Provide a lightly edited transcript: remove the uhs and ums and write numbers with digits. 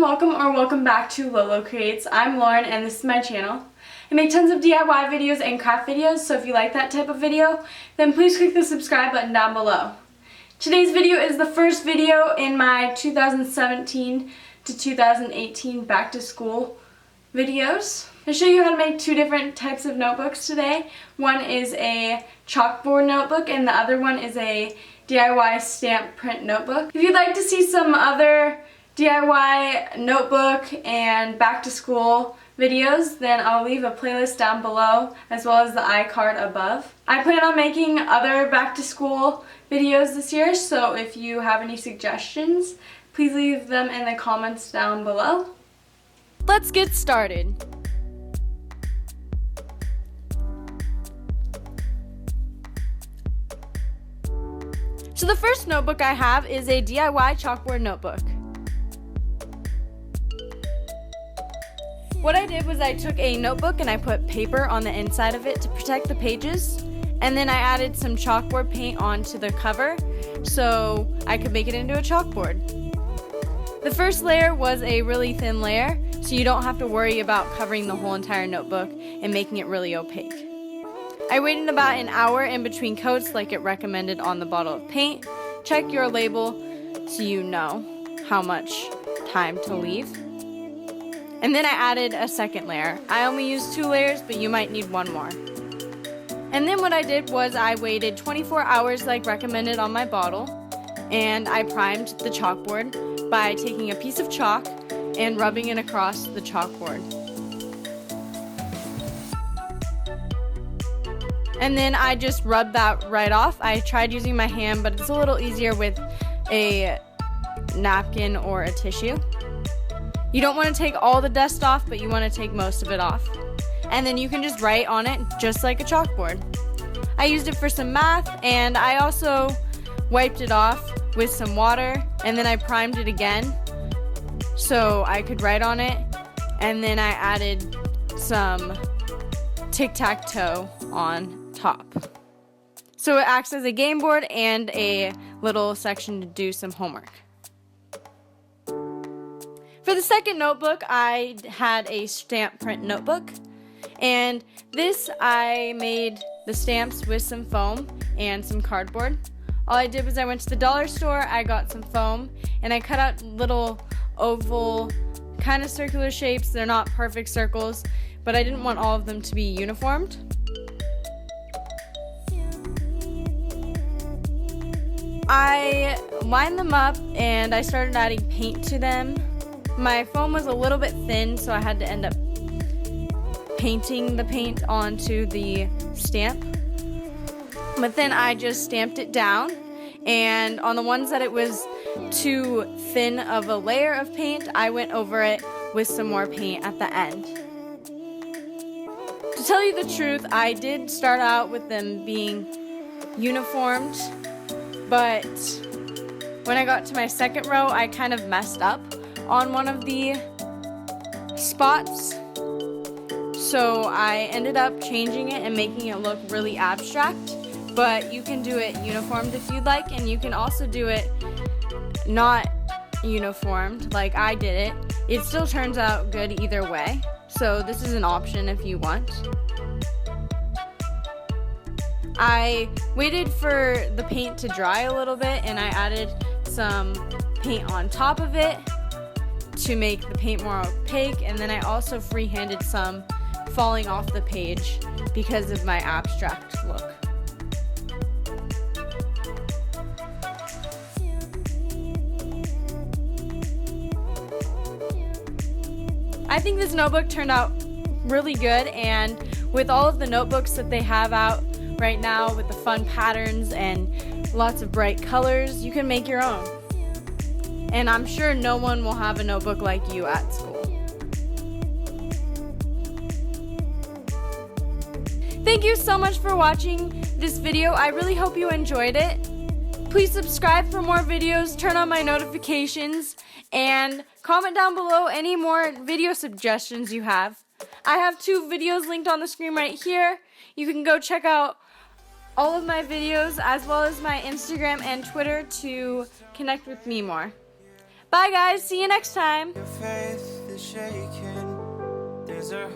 welcome back to LoloCreates. I'm Lauren and this is my channel. I make tons of DIY videos and craft videos, so if you like that type of video, then please click the subscribe button down below. Today's video is the first video in my 2017 to 2018 back to school videos. I'll show you how to make two different types of notebooks today. One is a chalkboard notebook and the other one is a DIY stamp print notebook. If you'd like to see some other DIY notebook and back to school videos, then I'll leave a playlist down below as well as the iCard above. I plan on making other back to school videos this year, so if you have any suggestions, please leave them in the comments down below. Let's get started. So the first notebook I have is a DIY chalkboard notebook. What I did was I took a notebook and I put paper on the inside of it to protect the pages, and then I added some chalkboard paint onto the cover so I could make it into a chalkboard. The first layer was a really thin layer, so you don't have to worry about covering the whole entire notebook and making it really opaque. I waited about an hour in between coats like it recommended on the bottle of paint. Check your label so you know how much time to leave. And then I added a second layer. I only used 2 layers, but you might need 1 more. And then what I did was I waited 24 hours like recommended on my bottle, and I primed the chalkboard by taking a piece of chalk and rubbing it across the chalkboard. And then I just rubbed that right off. I tried using my hand, but it's a little easier with a napkin or a tissue. You don't want to take all the dust off, but you want to take most of it off. And then you can just write on it just like a chalkboard. I used it for some math, and I also wiped it off with some water, and then I primed it again so I could write on it, and then I added some tic-tac-toe on top. So it acts as a game board and a little section to do some homework. For the second notebook, I had a stamp print notebook, and this I made the stamps with some foam and some cardboard. All I did was I went to the dollar store, I got some foam, and I cut out little oval kind of circular shapes. They're not perfect circles, but I didn't want all of them to be uniformed. I lined them up and I started adding paint to them. My foam was a little bit thin, so I had to end up painting the paint onto the stamp. But then I just stamped it down, and on the ones that it was too thin of a layer of paint, I went over it with some more paint at the end. To tell you the truth, I did start out with them being uniformed, but when I got to my second row, I kind of messed up on one of the spots, so I ended up changing it and making it look really abstract. But you can do it uniformed if you'd like, and you can also do it not uniformed like I did it. It still turns out good either way, so this is an option if you want. I waited for the paint to dry a little bit, and I added some paint on top of it to make the paint more opaque, and then I also freehanded some falling off the page because of my abstract look. I think this notebook turned out really good, and with all of the notebooks that they have out right now with the fun patterns and lots of bright colors, you can make your own. And I'm sure no one will have a notebook like you at school. Thank you so much for watching this video. I really hope you enjoyed it. Please subscribe for more videos, turn on my notifications, and comment down below any more video suggestions you have. I have 2 videos linked on the screen right here. You can go check out all of my videos as well as my Instagram and Twitter to connect with me more. Bye guys, see you next time. Your faith is shaking. There's a